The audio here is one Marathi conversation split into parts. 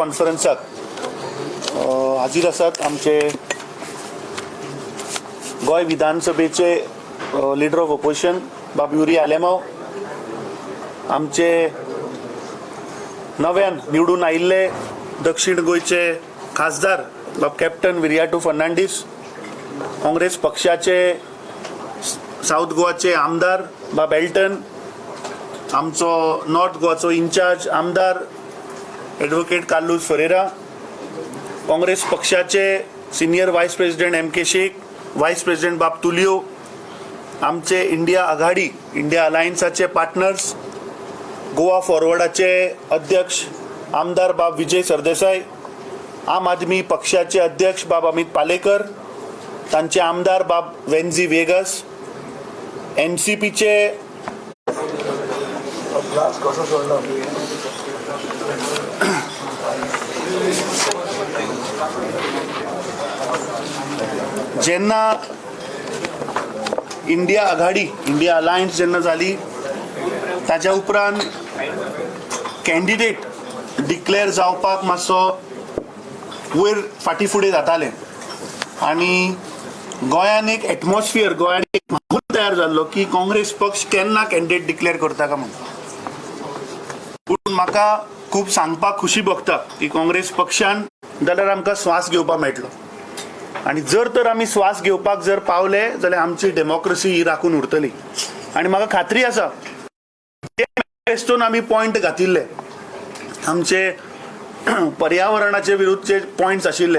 कॉन्फरन्साक हाजीर आसात आमचे गोय विधानसभेचे लीडर ऑफ ऑपोजिशन बाब युरी आलेमांव, आमचे नव्यान निवडून आयिल्ले दक्षिण गोयचे खासदार बाब कॅप्टन विरियाटू फर्नांडीस, काँग्रेस पक्षाचे साऊथ गोवाचे आमदार बाब एल्टन, आमचो नॉर्थ गोवाचो इंचार्ज आमदार एडवोकेट कार्लोस फरेरा, काँग्रेस पक्षाचे सिनियर वायस प्रेसिडेंट M.K. शेख, वायस प्रेसिडेंट बाब तुलियो, आमचे इंडिया आघाडी इंडिया अलायन्साचे पार्टनर्स, गोवा फॉरवर्डाचे अध्यक्ष आमदार बाब विजय सरदेसाई, आम आदमी पक्षाचे अध्यक्ष बाब अमित पालेकर, तांचे आमदार बाब वेन्झी वेगस, NCPचे जेन्ना इंडिया आघाडी इंडिया अलायन्स जेन्ना जाली ताच्या उपरांत कॅन्डिडेट डिक्लेअर जावपाक मातसो वयर फाटी फुडें जाताले आनी गोंयान एक एटमॉस्फियर गोंयान एक माहोल तयार जाल्लो की काँग्रेस पक्ष केन्ना कॅन्डिडेट डिक्लेअर करता काय म्हणून. पूण म्हाका खूब सांगपाक खुशी भोगता की काँग्रेस पक्षान जाल्यार आमकां स्वास घेवपाक मेळटलो आनी जर तर आमी स्वास घेवपाक जर पावले जाल्यार आमची डेमोक्रेसी ही राखून उरतली. आनी म्हाका खात्री आसा मॅनिफेस्टोन आमी पॉयंट घातिल्ले आमचे पर्यावरणाचे विरुद्धचे पॉयंट्स आशिल्ले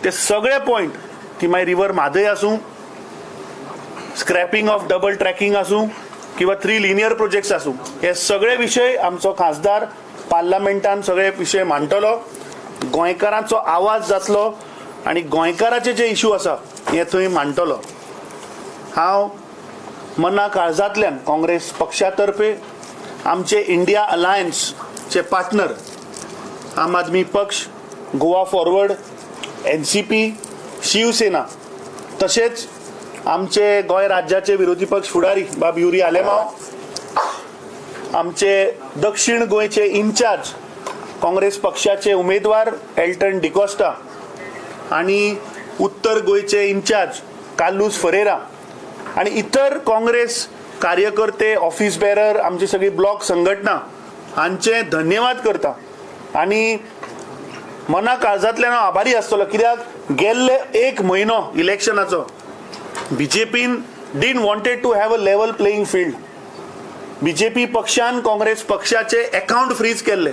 ते सगळे पॉयंट ती मागीर रिवर म्हादय आसूं, स्क्रॅपिंग ऑफ डबल ट्रॅकिंग आसूं किंवा 3 लिनियर प्रोजेक्ट्स आसूं, हे सगळे विशय आमचो खासदार पार्लमेंटान सगळे विशय मांडटलो, गोंयकारांचो आवाज जातलो आनी गोंयकाराचे जे इश्यू आसा हे थंय मांडटलो. हांव मना काळजांतल्यान काँग्रेस पक्षा तर्फे आमचे इंडिया अलायन्सचे पार्टनर आम आदमी पक्ष, गोवा फॉरवर्ड, NCP, शिवसेना तशेंच आमचे गोंय राज्याचे विरोधी पक्ष फुडारी बाब युरी आलेमांव, आमचे दक्षिण गोंयचे इंचार्ज काँग्रेस पक्षाचे उमेदवार एल्टन डिकोस्टा आनी उत्तर गोंयचे इंचार्ज कार्लोस फरेरा आनी इतर काँग्रेस कार्यकर्ते, ऑफिस बेरर, आमची सगळी ब्लॉक संघटना हांचे धन्यवाद करता आनी मना काळजांतल्यान हांव आभारी आसतलो कित्याक गेल्ले 1 म्हयनो इलेक्शनाचो BJPन didn't wanted to have a level playing field. BJP पक्षान काँग्रेस पक्षाचे अकाउंट फ्रीज केल्ले.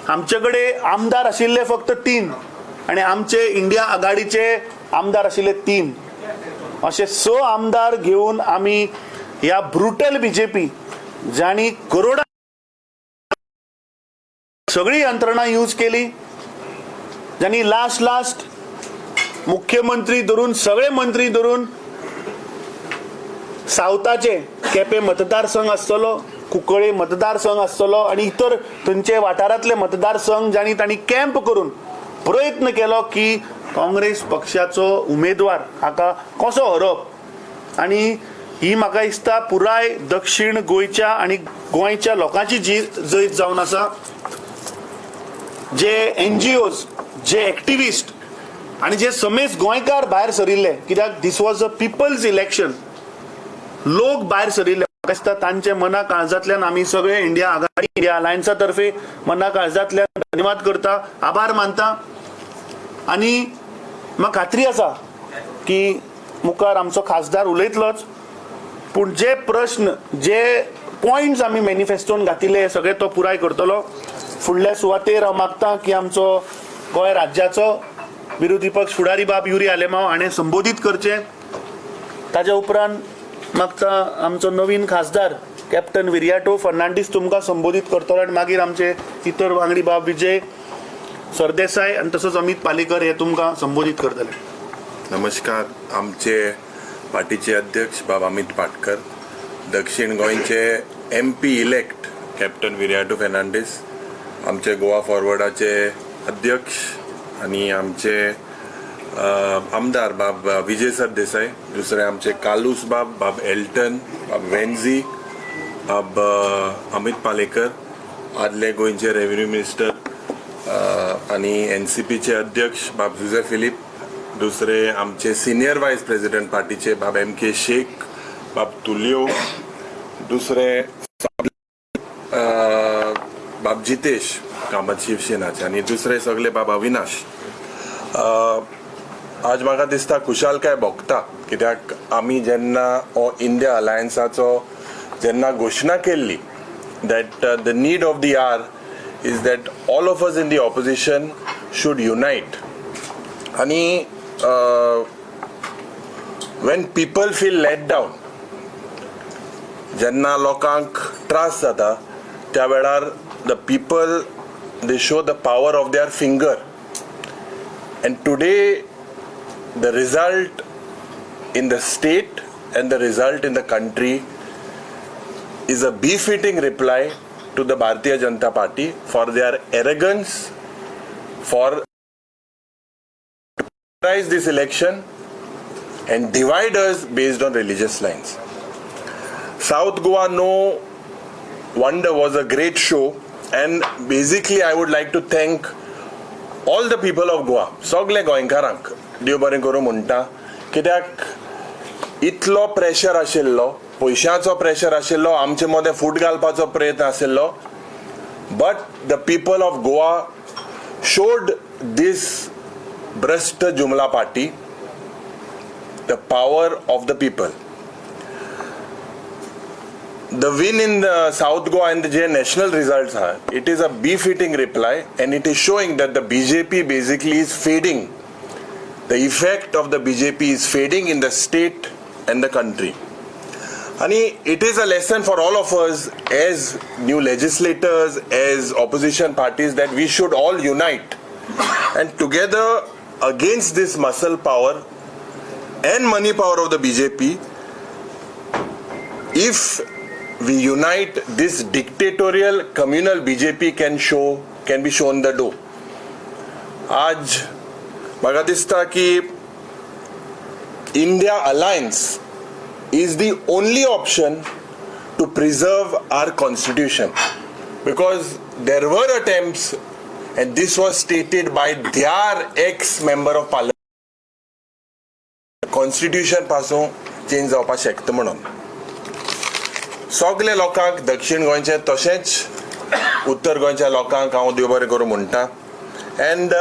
आमचे कडेन आमदार आशिल्ले फक्त 3 आनी आमचे इंडिया आघाडीचे आमदार आशिल्ले 3. अशे 6 आमदार घेवन आमी ह्या ब्रुटल BJP जाणी करोडा सगळी यंत्रणा यूज केली, ज्यांनी लास्ट मुख्यमंत्री धरून सगळे मंत्री धरून सावथाचे केपें मतदारसंघ आसतलो, कुंकळे मतदारसंघ आसतलो आनी इतर थंयचे वाठारांतले मतदारसंघ जांणी तांणी कॅम्प करून प्रयत्न केलो की काँग्रेस पक्षाचो उमेदवार हाका कसो हरप. आनी ही म्हाका दिसता पुराय दक्षिण गोंयच्या आनी गोंयच्या लोकांची जी जैत जावन आसा. जे NGOs, जे एक्टिविस्ट आनी जे समेज गोंयकार भायर सरिल्ले कित्याक this was a people's election, लोक भायर सरिल्ले म्हाका दिसता तांचे मना काळजांतल्यान आमी सगळे इंडिया आघाडी इंडिया अलायन्सा तर्फे मना काळजांतल्यान धन्यवाद करता, आभार मानता आनी म्हाका खात्री आसा की मुखार आमचो खासदार उलयतलोच. पूण जे प्रश्न जे पॉयंट्स आमी मॅनिफेस्टोन घातिल्ले हे सगळे तो पुराय करतलो. फुडल्या सुवातेर हांव मागतां की आमचो गोंय राज्याचो विरोधी पक्ष फुडारी बाब युरी आलेमांव हाणें संबोधीत करचें. ताच्या उपरांत मागतां आमचो नवीन खासदार कॅप्टन विरियाटो फर्नांडीस तुमकां संबोधीत करतलो आनी मागीर आमचे इतर वांगडी बाब विजय सरदेसाई आनी तसोच अमित पालेकर हे तुमकां संबोधीत करतले. नमस्कार. आमचे पार्टीचे अध्यक्ष बाब अमित पाटकर, दक्षिण गोंयचे MP इलेक्ट कॅप्टन विरियाटू फर्नांडीस, आमचे गोवा फॉरवर्डाचे अध्यक्ष आणि आमचे आमदार बाब विजय सरदेसाई, दुसरे आमचे कालूस बाब एल्टन, बाब वेन्झी, बाब अमित पालेकर, आदले गोंयचे रेव्हेन्यू मिनिस्टर आणि NCPचे अध्यक्ष बाब जुझे फिलिप, दुसरे आमचे सिनियर वाईस प्रेसिडेंट पार्टीचे बाब MK शेख, बाब तुलियो, दुसरे बाब जितेश कामत शिवसेनाचे आणि दुसरे सगळे बाब अविनाश. आज म्हाका दिसता खुशालकाय भोगता, कित्याक आमी जेन्ना हो इंडिया अलायन्साचो जेन्ना घोशणा केल्ली that the need of the hour is that all of us in the opposition should unite. आणि when people feel let down, जेन्ना लोकांक त्रास जाता त्या वेळार the people they show the power of their finger, and today the result in the state and the result in the country is a befitting reply to the Bharatiya Janata Party for their arrogance, for prize this election and divide us based on religious lines. South Goa, no wonder, was a great show, and basically I would like to thank all the people of Goa, सगळे गोंयकारांक देव बरें करूं म्हणटा, कित्याक इतलो प्रेशर आशिल्लो, पयशांचो प्रेशर आशिल्लो, आमचे मदें फूट घालपाचो प्रयत्न आशिल्लो, but the people of Goa showed these भ्रष्ट जुमला party the power of the people. The win in the South Goa and the national results are, it is a befitting reply, and it is showing that the BJP basically is fading. The effect of the BJP is fading in the state and the country. And it is a lesson for all of us as new legislators, as opposition parties, that we should all unite and together against this muscle power and money power of the BJP. If we unite, this dictatorial communal BJP can be shown the door. आज म्हाका दिसता की India Alliance is the only option to preserve our constitution, because there were attempts, and this was stated by their ex-member of parliament, constitution पासून चेंज जावपाक शकता म्हणून. सगळे लोकांक, दक्षिण गोंयचे तशेंच उत्तर गोंयच्या लोकांक हांव देव बरें करूं म्हणटा. And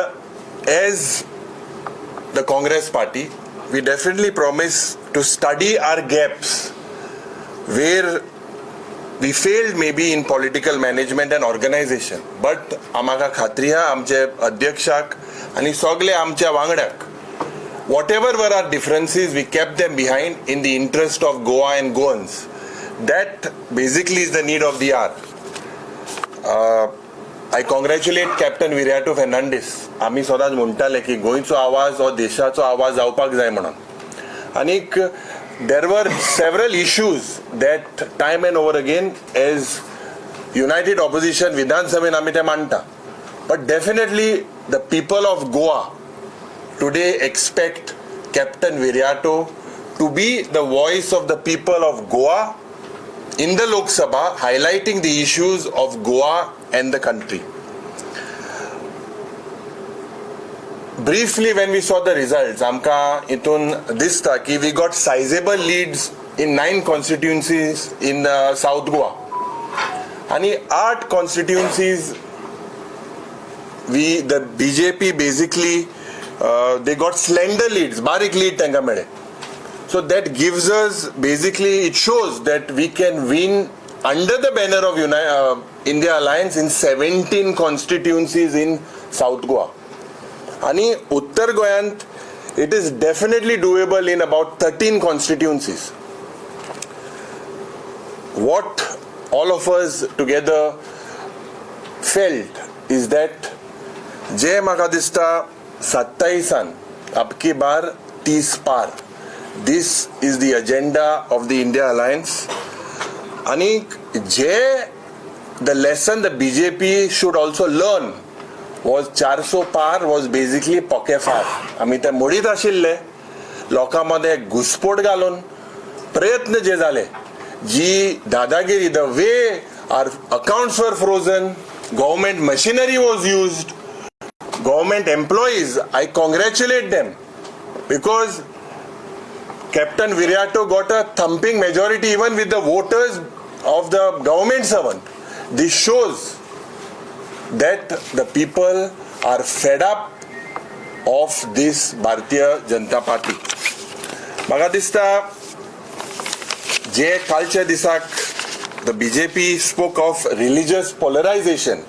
as the Congress party we definitely promise to study our gaps where we failed maybe in political management and organization, but आमकां खात्री हा आमचे अध्यक्षाक आनी सगळे आमच्या वांगड्याक, whatever were our differences, we kept them behind in the interest of Goa and Goans. That basically is the need of the hour. I congratulate Captain Viriato Fernandes. आम्ही सदांच म्हणटाले की गोंयचो आवाज हो देशाचो आवाज जावपाक जाय म्हणून. आनीक there were several issues that time and over again as united opposition विधान सभेन आमी ते मांडटा, but definitely the people of Goa today expect Captain Viriato to be the voice of the people of Goa in the Lok Sabha, highlighting the issues of Goa and the country. Briefly, when we saw the results, amka itun dista ki we got sizable leads in 9 constituencies in South Goa. Ani 8 constituencies the BJP basically they got slender leads, barik lead tenga mede. So that gives us, basically it shows that we can win under the banner of India Alliance in 17 constituencies in South Goa. Ani Uttar Goyant, it is definitely doable in about 13 constituencies. What all of us together felt is that Jay Makadista 27 ab ki bar 30 par. This is the agenda of the India Alliance. Anik Jay, the lesson the BJP should also learn was 400 par was basically pokefar. आमी ते मोडीत आशिल्ले, लोकांमध्ये घुसपोट घालून प्रयत्न जे जाले, जी दादागिरी, the way our accounts were frozen, government machinery was used, government employees, I congratulate them because Captain Viriato got a thumping majority even with the voters of the government servant. This shows that the people are fed up of this Bharatiya Janata Party. म्हाका दिसता जे कालच्या दिसाक the BJP spoke of religious polarization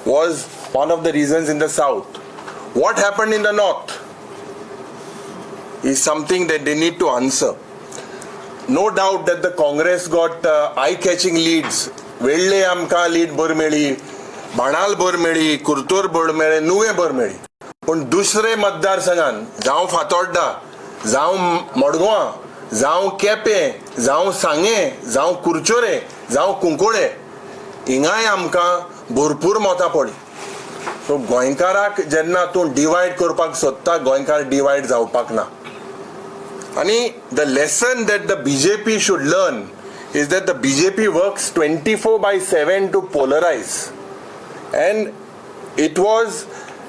was one of the reasons in the south. What happened in the north is something that they need to answer. No doubt that the Congress got eye-catching leads. वेळ्ळे आमकां लीड बर मेळ्ळी, बाणाल बर मेळ्ळी, कुर्तोर बर मेळ्ळें, नुवें बर मेळ्ळी. पूण दुसरे मतदारसंघान जावं फातोड्डा, जावं मडगांव, जावं केपें, जावं सांगें, जावं कुरचोरे, जावं कुंकोळे, हिंगाय आमकां भरपूर मतां पडली. सो गोंयकाराक जेन्ना तूं डिवायड करपाक सोदता, गोंयकार डिवायड जावपाक ना. आणि the lesson that the BJP should learn is that the BJP works 24/7 to polarize, and it was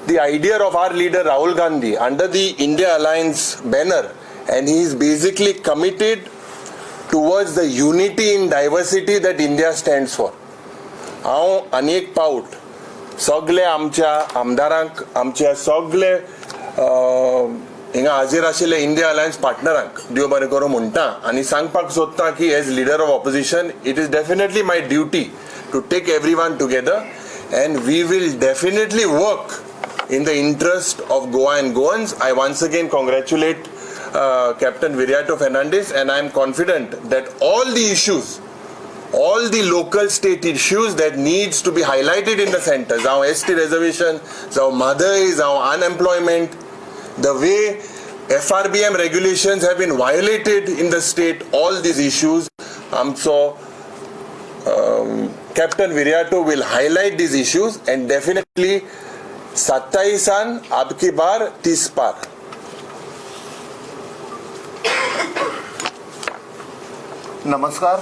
the idea of our leader Rahul Gandhi under the India Alliance banner, and he is basically committed towards the unity in diversity that India stands for. हांव अनेक पावट सगळे आमच्या आमदारांक, आमच्या सगळे हिंगा हाजीर आशिल्ले इंडिया अलायन्स पार्टनरांक देव बरें करूं म्हणटा आनी सांगपाक सोदता की as leader of opposition it is definitely my duty to take everyone together and we will definitely work in the interest of Goa and Goans. I once again congratulate Captain Viriato Fernandes, and I am confident that all the issues, all the local state issues that needs to be highlighted in the center, our ST reservation, our Madai, our unemployment, the way FRBM regulations have been violated in the state, all these issues, so Captain Viriato will highlight these issues and definitely 27 अब की बार 30 पार. नमस्कार.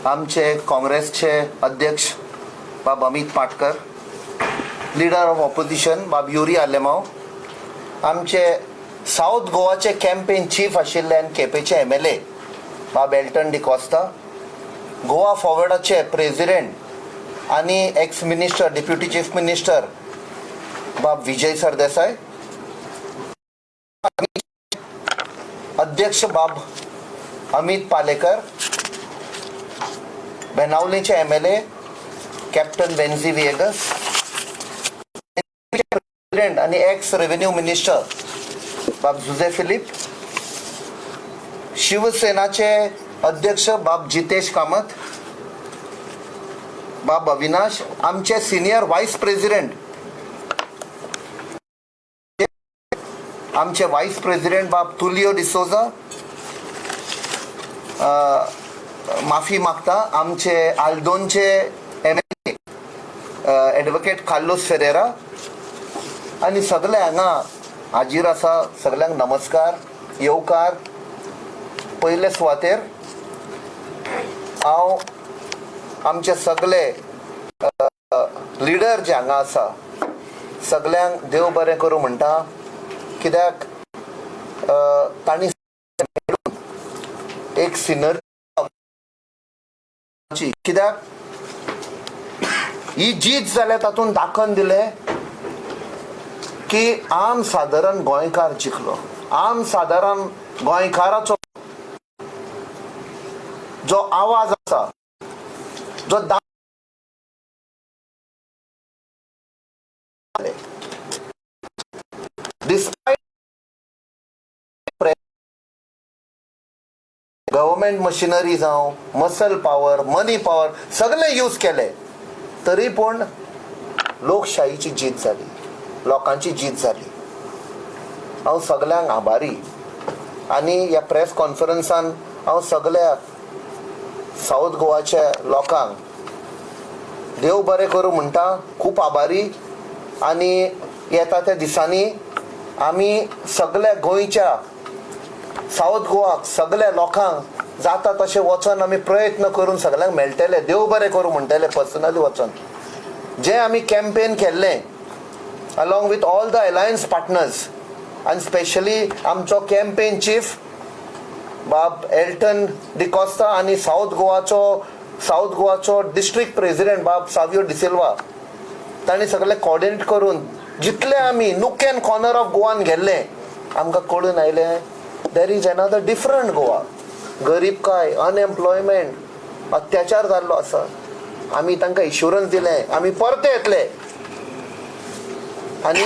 आमचे काँग्रेसचे अध्यक्ष बाब Amit Patkar, leader of opposition बाब युरी आलेमाव, आमचे साऊथ गोवाचे कॅम्पेन चीफ आशिल्ले आनी केपेचे MLA बाब एल्टन डिकॉस्ता, गोवा फॉरवर्डाचे प्रेसिडेंट आणि ex minister deputy chief minister बाब विजय सरदेसाई, अध्यक्ष बाब अमित पालेकर, बेनावलीचे MLA captain Benzy Viegas, president आणि एक्स रेव्हेन्यू मिनिस्टर बाब जुझे फिलिप, शिवसेनाचे अध्यक्ष बाब जितेश कामत, बाब अविनाश, आमचे सिनियर व्हाईस प्रेसिडेंट, आमचे व्हाईस प्रेसिडेंट बाब तुलियो डिसोजा, माफी मागता, आमचे आल्दोनचे MLA ॲडव्होकेट कार्लोस फेरेरा आणि सगळे हांगा हाजीर आसा. सगळ्यांक नमस्कार, येवकार. पयले सुवातेर हांव आमचे सगळे लिडर जे हांगा आसा सगळ्यांक देव बरें करूं म्हणटा, कित्याक तांणी एक सिनरी, कित्याक ही जीत जाल्या तातूंत दाखोवन दिलें की आम सादारण गोंयकार जिखलो. आम सादारण गोंयकाराचो जो आवाज आसा, जो डिस्पाइट गव्हर्मेंट मशिनरी जावं, मसल पॉवर, मनी पॉवर सगळे यूज केले, तरी पण लोकशाहीची जीत जाली, लोकांची जीत जाली. हांव सगळ्यांक आभारी. आणि ह्या प्रेस कॉन्फरन्सान हांव सगळ्या साऊथ गोवाच्या लोकांक देव बरें करूं म्हणटा, खूब आभारी. आणि येता त्या दिसांनी आमी सगळ्या गोंयच्या साऊथ गोवाक सगळ्या लोकांक जाता तशें वचोन आमी प्रयत्न करून सगळ्यांक मेळटले, देव बरें करूं म्हणटले पर्सनली वचोन. जे आमी कॅम्पेन केल्लें along with all the alliance partners and especially आमचो कॅम्पेन चीफ बाब एल्टन डिकोस्ता आणि साऊथ गोवाचो डिस्ट्रिक्ट प्रेसिडेंट बाब सावियो डिसिल्वा तांणी सगळे कोऑर्डिनेट करून जितले आमी नूक एंड कॉर्नर ऑफ गोवान गेल्ले आमकां कळून आयलें there is another different Goa. गरीबकाय, अनएम्प्लॉयमेंट, अत्याचार जाल्लो आसा. आमी तांकां इन्शुरन्स दिले, आमी परते येतले आनी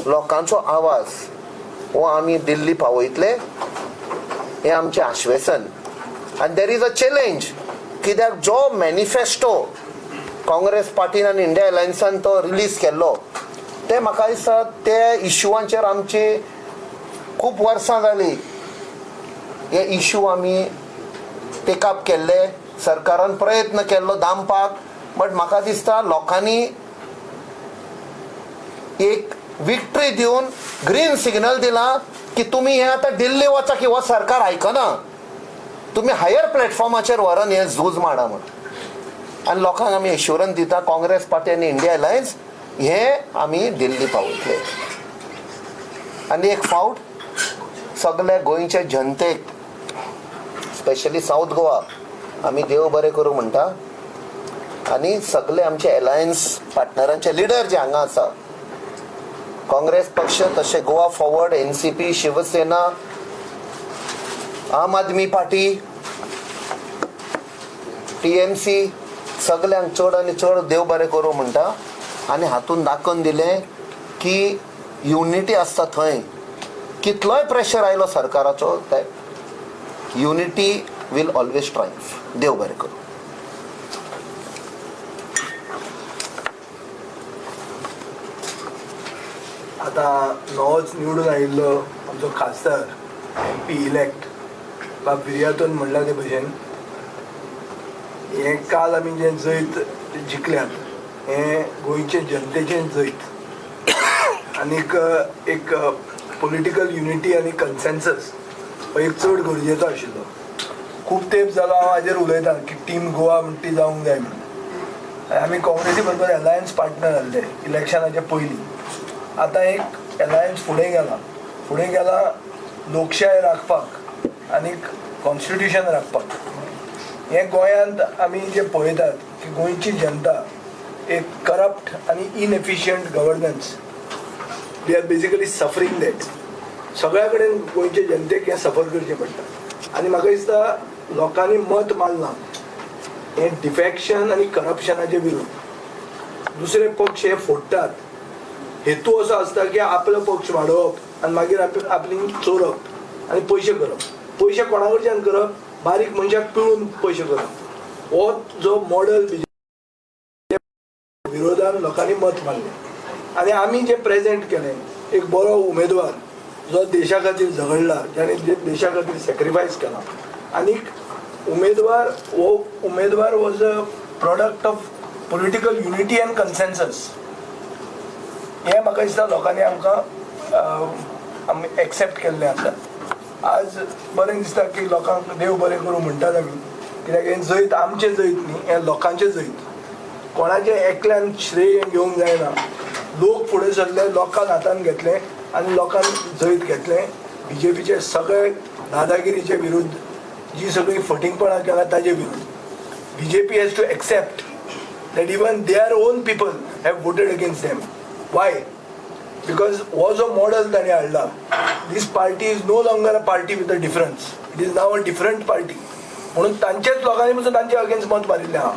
लोकांचो आवाज हो आमी दिल्ली पावयतले हे आमचें आश्वासन. आनी देर इज अ चॅलेंज कित्याक जो मॅनिफेस्टो काँग्रेस पार्टीन आनी इंडिया अलायन्सान तो रिलीज केल्लो ते म्हाका दिसता ते इश्यूवांचेर आमची खूब वर्सां जालीं हे इश्यू आमी टेकअप केल्ले, सरकारान प्रयत्न केल्लो दामपाक, बट म्हाका दिसता लोकांनी एक विक्ट्री दिवन ग्रीन सिग्नल दिला की तुमी हे आतां दिल्ली वचा की हो सरकार आयकना, तुमी हायर प्लॅटफॉर्माचेर व्हरून हे झूज माडा म्हणून. आनी लोकांक आमी एश्युरन्स दिता काँग्रेस पार्टी आनी इंडिया अलायन्स हे आमी दिल्ली पावयतले. आनी एक फावट सगळे गोंयचे जनतेक स्पेशली साऊथ गोवा आमी देव बरें करूं म्हणटा. आनी सगळे आमचे अलायन्स पार्टनरांचे लिडर जे हांगा आसा, काँग्रेस पक्ष तशें गोवा फॉरवर्ड, एनसीपी, शिवसेना, आम आदमी पार्टी, टीएमसी, सगळ्यांक चड आनी चड देव बरें करूं म्हणटा. आनी हातून दाखोवन दिलें की युनिटी आसता थंय कितलोय प्रेशर आयलो सरकाराचो, युनिटी वील ऑलवेज ट्रायम्फ. देव बरें करूं. आता नवोच निवडून आयिल्लो आमचो खासदार MP इलेक्ट बाब बिर्यातोन म्हणला ते भशेन हे काल आमी जे जैत जिखल्यात हे गोंयचे जनतेचें जैत. आनीक एक पॉलिटिकल युनिटी आनी कन्सेन्सस हो एक चड गरजेचो आशिल्लो. खूब तेंप जालो हांव हाजेर उलयतां की टीम गोवा म्हणटा ती जावंक जाय म्हणून. आमी काँग्रेसी बरोबर अलायन्स पार्टनर जाल्ले इलेक्शनाचे पयलीं. आतां एक अलायन्स फुडें गेला लोकशाय राखपाक आनीक कॉन्स्टिट्यूशन राखपाक. हे गोंयांत आमी जे पळयतात की गोंयची जनता एक करप्ट आनी inefficient governance they are basically suffering that. सगळ्या कडेन गोंयचे जनतेक हें सफर करचें पडटा. आनी म्हाका दिसता लोकांनी मत मारलां हें डिफॅक्शन आनी करप्शनाचे विरोध. दुसरे पक्ष हे फोडटात. हेतू असो आसता की आपलो पक्ष वाडोवप आनी मागीर आपली चोरप आनी पयशे करप. पयशे कोणा कडच्यान करप? बारीक मनशाक पिळून पयशे करप. हो जो मॉडल विरोधान लोकांनी मत मारलें. आनी आमी जे प्रेजेंट केलें एक बरो उमेदवार जो देशा खातीर झगडला, ज्याने देशा खातीर सॅक्रिफायस केला. आनीक उमेदवार was a product of political unity and consensus. हें म्हाका दिसता लोकांनी आमकां एक्सेप्ट केल्लें आसा. आज बरें दिसता की लोकांक देव बरें करूं म्हणटात आमी, कित्याक हें जैत आमचें जैत न्ही, हें लोकांचें जैत. कोणाचें एकल्यान श्रेय घेवंक जायना. लोक फुडें सरले, लोकांक हातान घेतले आनी लोकांक जैत घेतलें. BJPचे सगळे दादागिरीचे विरुद्ध जी सगळी फटींगपणां केला ताजे विरुद्ध. BJP has to accept that even their own people have voted against them. Why? Because was a model that हाडला. This party is no longer a party with a difference. It is now a different party. म्हणून तांचेच लोकांनी पासून तांचे अगेन्स्ट मत मारिल्लें आहा.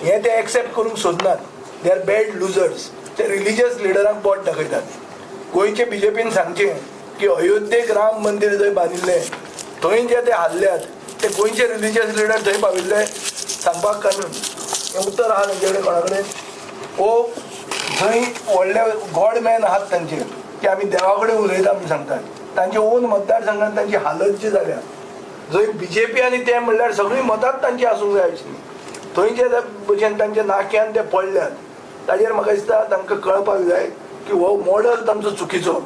हे ते एक्सेप्ट करूंक सोदनात. They are bad losers. ते रिलिजियस लिडरांक पोट दाखयतात. गोंयचे BJPन सांगचें की अयोध्येक राम मंदिर जंय बांदिल्लें थंय जे ते हाल्ल्यात ते गोंयचे रिलिजियस लिडर थंय पाविल्ले सांगपाक काडून. हें उत्तर आहा तेंचे कडेन कोणा कडेन? ओ थंय व्हडले गॉड मॅन आहात तांचे की आमी देवा कडेन उलयता म्हूण सांगतात. तांचे ओन मतदारसंघात तांची हालत जी जाल्या जंय BJP आनी ते म्हणल्यार सगळीं मतांच तांची आसूंक जाय आशिल्लीं. थंय जे भशेन तांच्या नाक्यान ते पडल्यात ताजेर म्हाका दिसता तांकां कळपाक जाय की हो मॉडल तांचो चुकीचो.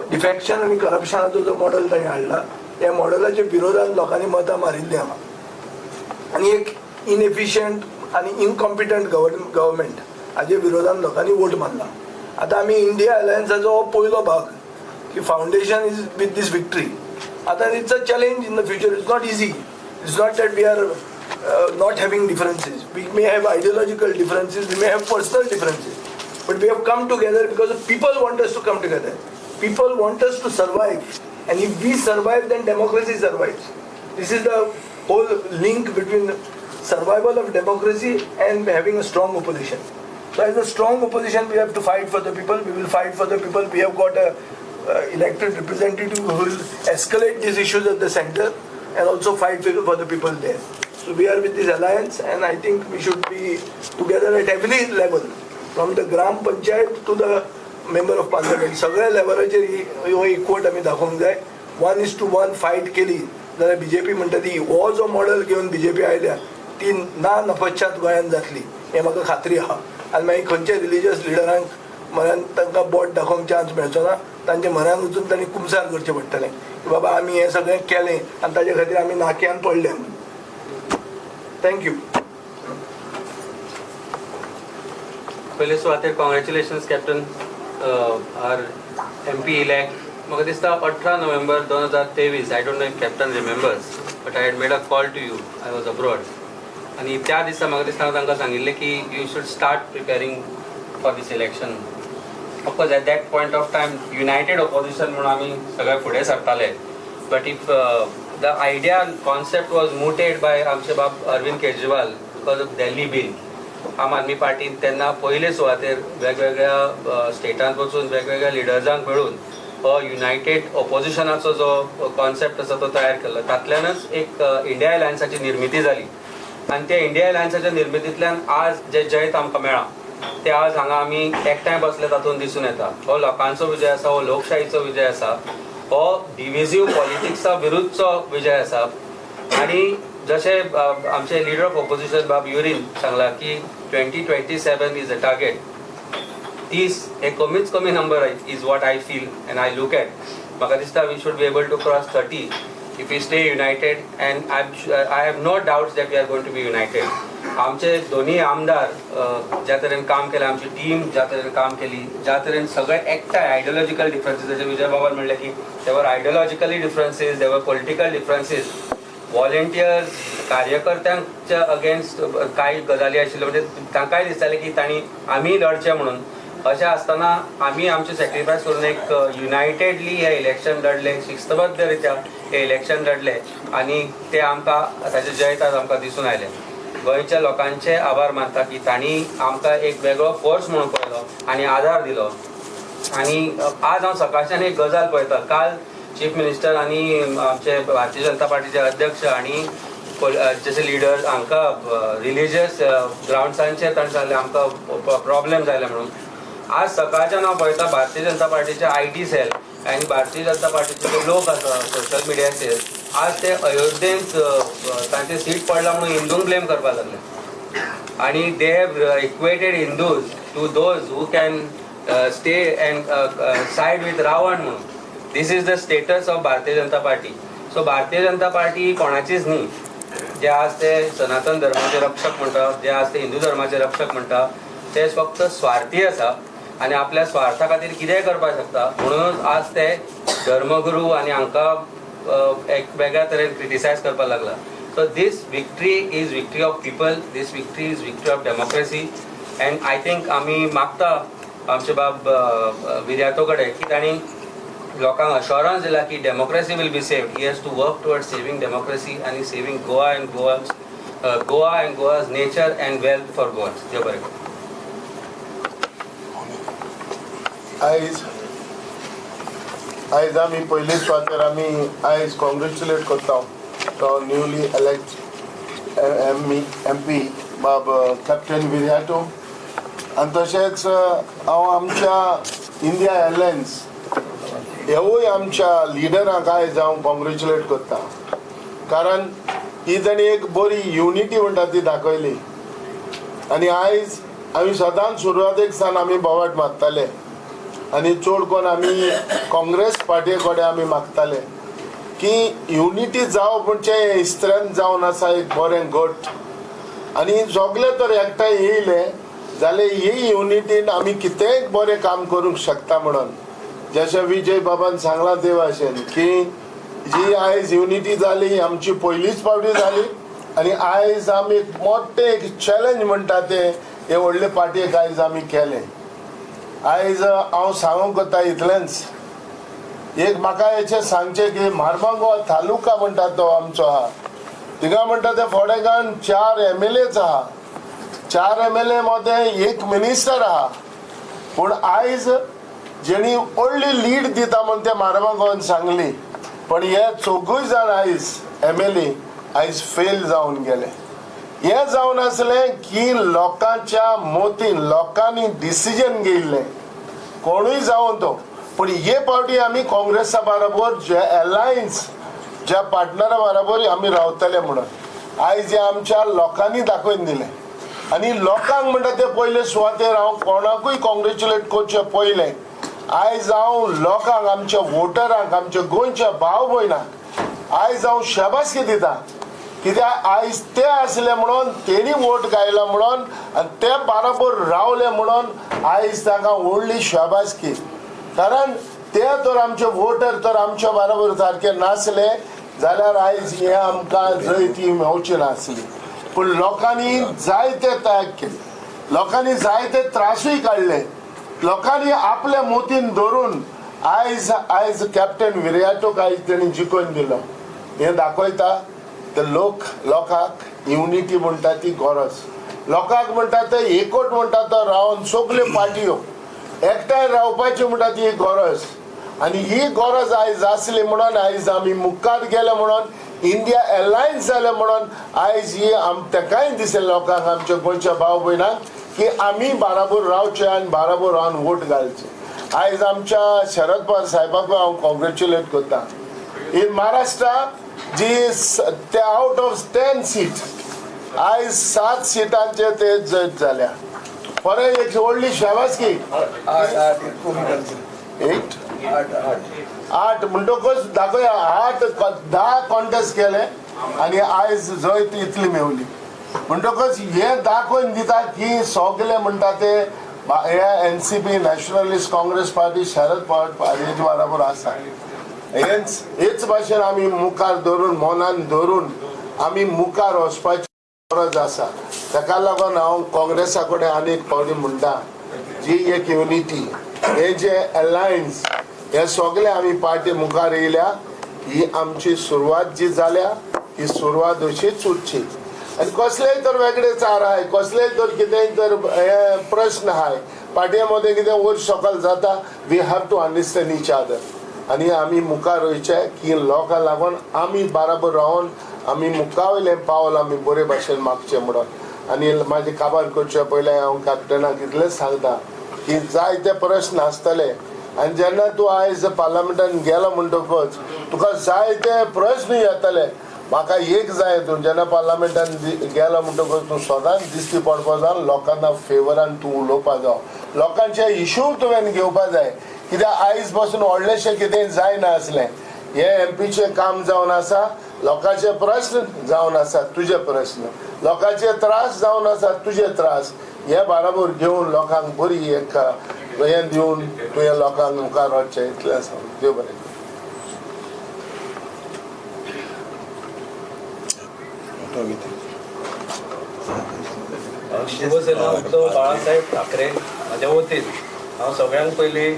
डिफॅक्शन आनी करप्शनाचो जो मॉडल ताणें हाडला त्या मॉडलाच्या विरोधान लोकांनी मतां मारिल्लीं आहा. आनी एक इनएफिशियंट आनी इनकॉम्पिटंट गव्हर्मेंट हाजे विरोधान लोकांनी वोट मारला. आतां आमी इंडिया अलायन्साचो हो पयलो भाग की foundation is with these victory. आतां it's a challenge in the future. It's not easy. It's not that we are not having differences. We may have ideological differences, we may have personal differences, but we have come together because the people want us to come together. People want us to survive, and if we survive, then democracy survives. This is the whole link between the survival of democracy and having a strong opposition. So as a strong opposition, we have to fight for the people. We will fight for the people. We have got a elected representative who will escalate these issues at the center and also fight for the people there. So we are with this alliance, and I think we should be together at every level, from the Gram Panchayat to the member of parliament. सगळ्या लेवलाचेर हो एकवट आमी दाखोवंक जाय. 1:1 फायट केली जाल्यार बीजेपी म्हणटा ती हो जो मॉडेल घेवन बीजेपी आयल्या ती ना नपश्चात गोंयांत जातली हें म्हाका खात्री आहा. आनी मागीर खंयच्या रिलिजियस लिडरांक मनान तांकां बोट दाखोवंक चान्स मेळचो ना. तांचे मनान वचून तांणी कुमसार करचें पडटलें की बाबा आमी हें सगळें केलें आनी ताचे खातीर आमी नाक्यान पडले. Thank you. पहले सुवातेर congratulations captain our MP elect. म्हाका दिसता 18 November 2023. I don't know if captain remembers, but I had made a call to you. I was abroad. आनी त्या दिसा म्हाका दिसता हांवें तांकां सांगिल्लें की you should start preparing for these election. Of course at that point of time united opposition म्हणून आमी सगळे फुडें सरताले. But if the idea and concept was mooted by आमचे बाब Arvind Kejriwal because of Delhi bill. आम आदमी पार्टीन तेन्ना पयले सुवातेर वेगवेगळ्या स्टेटांत वचून वेगवेगळ्या लिडर्सांक मेळून हो युनायटेड ऑपोजिशनाचो जो कॉन्सेप्ट आसा तो तयार केल्लो. तातूंतल्यानच एक इंडिया अलायन्साची निर्मिती जाली. आनी त्या इंडिया अलायन्साच्या निर्मितींतल्यान आज जे जैत आमकां मेळ्ळा ते आज हांगा आमी एकठांय बसले तातूंत दिसून येता. हो लोकांचो विजय आसा, हो लोकशाहीचो विजय आसा, हो डिव्हिजिव्ह पॉलिटिक्सा विरुद्धचो विजय आसा. आणि जशे आमचे लिडर ऑफ ऑपोजिशन बाब युरीन सांगला की 2027 इज अ टार्गेट. 30 हे कमीच कमी number is what I feel and I look at. म्हाका दिसता we should be able to cross 30 if we stay united, and I have no doubts that we are going to be united. आमचे दोन्ही आमदार ज्या तरेन काम केलें, आमची टीम ज्या तरेन काम केली, ज्या तरेन सगळे एकठांय आयडियोलॉजिकल डिफरन्सीस, जशें विजय बाबान म्हणलें की देवर आयडियोलॉजिकली डिफरन्सीस, देवर पॉलिटिकल डिफरन्सीस, व्हॉलेंटियर्स कार्यकर्त्यांच्या अगेन्स्ट कांय गजाली आशिल्ल्यो, म्हणजे तांकांय दिसतालें की तांणी आमी लढचें म्हणून. अशें आसतना आमी आमचे सॅक्रिफायस करून एक युनायटेडली हे इलेक्शन लढले, शिस्तबद्ध रित्या हे इलेक्शन लढले आणि ते आमकां ताचे जैत आज आमकां दिसून आयलें. गोंयच्या लोकांचे आभार मानता की तांणी आमकां एक वेगळो फोर्स म्हणून पळयलो आनी आधार दिलो. आनी आज हांव सकाळच्यान एक गजाल पळयता. काल चीफ मिनिस्टर आनी आमचे भारतीय जनता पार्टीचे अध्यक्ष आनी जशे लिडर्स हांकां रिलिजियस ग्रावंड्सांचेर तांणे सांगलें आमकां प्रॉब्लेम जाले म्हणून. आज सकाळच्यान हांव पळयता भारतीय जनता पार्टीचे IT सेल आनी भारतीय जनता पार्टीचे जे लोक आसा सोशल मिडियाचेर आज ते अयोध्येंत तांचे सीट पडला म्हणून हिंदूंक ब्लेम करपाक लागले. आनी they have equated Hindus to those who can stay and side with Ravan म्हणून. This is the status of Bharatiya Janata party. So भारतीय जनता पार्टी ही कोणाचीच न्ही. जे आज ते सनातन धर्माचे रक्षक म्हणटा, जे आज ते हिंदू धर्माचे रक्षक म्हणटा, ते फक्त स्वार्थी आसा आनी आपल्या स्वार्था खातीर कितेंय करपाक शकता. म्हणूनच आज ते धर्मगुरू आनी हांकां एक वेगळ्या तरेन क्रिटिसायज करपाक लागला. So this victory is victory of people, this victory is victory of democracy. And I think आमी मागता आमचे बाब विद्यार्थो कडेन की तांणी लोकांक अश्योरन्स दिला की democracy will be saved. He has to work towards saving democracy आनी saving Goa and Goa's nature and wealth for Goans. देव बरें करूं. आयज आमी पयले सुवातेर आमी आयज कॉंग्रेच्युलेट करता तो न्यूली इलेक्ट MP बाब कॅप्टन विर्याटो. आनी तशेंच हांव आमच्या इंडिया एलायन्स हेवूय आमच्या लिडरांक आयज हांव कॉंग्रेच्युलेट करता. कारण ही ताणी एक बरी युनिटी म्हणटा ती दाखयली. आनी आयज आमी सदांच सुरवातेक सावन आमी बोवाट मारताले आनी चड कोन्न आमी काँग्रेस पार्टी कडेन आमी मागताले की युनिटी जावप म्हणजे इस्त्रंत जावन आसा एक बरें गट. आनी सगळे तर एकठांय येयले जाल्यार ही युनिटीन आमी कितेंय बरें काम करूंक शकता म्हणून जशें विजय बाबान सांगलां ते भाशेन की जी आयज युनिटी जाली आमची पयलीच फावटी जाली आनी आयज आमी मोठे एक चॅलेंज म्हणटा ते हे व्हडले पार्टयेक आयज आमी केले. आयज हांव सांगूंक वता इतलेंच एक म्हाका हेचें सांगचें की मारबांगो तालुका म्हणटा तो आमचो आहा थिंगा म्हणटा ते फोडेगांव 4 MLAच आहा 4 MLA मध्ये एक मिनिस्टर आहा पूण आयज जेणी व्हडली लीड दिता म्हण ते मारबांगोन सांगली पण हे चौगूय जाण आयज MLA आयज फेल जावन गेले. हे जावन आसलें की लोकांच्या मोतीन लोकांनी डिसिजन घेयल्लें कोणूय जावन तो पण हे पावटी आमी काँग्रेसा बरोबर जे अलायन्स ज्या पार्टनरा बरोबर आमी रावतले म्हणून आयज हे आमच्या लोकांनी दाखोवन दिलें आनी लोकांक म्हणटा ते पयले सुवातेर हांव कोणाकूय कॉंग्रेच्युलेट करचे पयलें आयज हांव लोकांक आमच्या वोटरांक आमच्या गोंयच्या भाव भयणांक आयज हांव शाबासकी दिता कित्याक आयज ते आसले म्हणून तेणी वोट घायला म्हणून आनी ते बरोबर रावले म्हणून आयज तांकां व्हडली शाबासकी कारण ते तर आमचे वोटर तर आमच्या बरोबर सारके नासले जाल्यार आयज हे आमकां जैती मेवची नासली पूण लोकांनी जायते त्याग केले लोकांनी जायते त्रासूय काडले लोकांनी आपल्या मोतीन धरून आयज कॅप्टन विराटोक आयज तेणी जिखून दिलो. हे दाखयता ते लोकांक युनिटी म्हणटा ती गरज लोकांक म्हणटा ते एकवट म्हणटा तो रावन सगल्यो पार्टयो एकठांय रावपाची म्हणटा ती गरज आनी ही गरज आयज आसली म्हणून आयज आमी मुखार गेले म्हणून इंडिया अलायन्स जाले म्हणून आयज ही तेकाय दिसले लोकांक आमच्या गोंयच्या भाव भयणांक की आमी बराबर रावचे आनी बराबर रावन वोट घालचे. आयज आमच्या शरद पवार साहेबाक हांव कॉंग्रेच्युलेट करता. इन महाराष्ट्रा जी ते आउट ऑफ 10 सीट आयज 7 सीटांचे ते जैत जाल्या बरें एक व्हडली शाबासकी 8 म्हणटकच दाखोया 10 कॉन्टेस्ट केले आनी आयज जैत इतली मेवली म्हणटकच हे दाखोवन दिता की सगळे म्हणटा ते NCP nationalist Congress party Sharad Pawar party बरोबर आसा. हेच भाशेन आमी मुखार धरून मनान धरून आमी मुखार वचपाची गरज आसा. ताका लागून हांव काँग्रेसा कडेन आनीक फावटी म्हणटा जी एक युनिटी हे जे अलायन्स हे सगळे आमी पार्टी मुखार येयल्या ही आमची सुरवात जी जाल्या ही सुरवात अशीच उरची आनी कसलेय तर वेगळे चार आहाय कसलेय तर कितेंय तर प्रश्न आहाय पार्टये मध्ये कितें वयर सकयल जाता we have to understand each other आनी आमी मुखार वयचे की लोकांक लागून आमी बराबर रावन आमी मुखावयलें पावल आमी बरे भाशेन मागचें म्हणून आनी म्हाजे काबार करचे पयलें हांव कॅप्टनाक इतलेंच सांगता की जायते प्रश्न आसतले आनी जेन्ना तूं आयज पार्लमेंटान गेलो म्हणटकच तुका जायते प्रश्न येतले. म्हाका एक जाय तूं जेन्ना पार्लमेंटान गेलो म्हणटकच तूं सदांच दिश्टी पडपा जाय लोकांना फेवरान तूं उलोवपा जाय लोकांचे इश्यू तुवें घेवपा जाय कित्याक आयज पासून व्हडलेशें कितें जायना आसलें हे MPचें काम जावन आसा लोकांचे प्रश्न जावन आसा तुजे प्रश्न लोकांचे त्रास जावन आसा तुजे त्रास हे बराबर घेवन लोकांक बरी एक हें दिवन तुवें लोकांक मुखार वचचें इतलें आसा. देव बरें. शिवसेना उद्धव बाळासाहेब ठाकरे हाच्या वतीन हांव सगळ्यांक पयलीं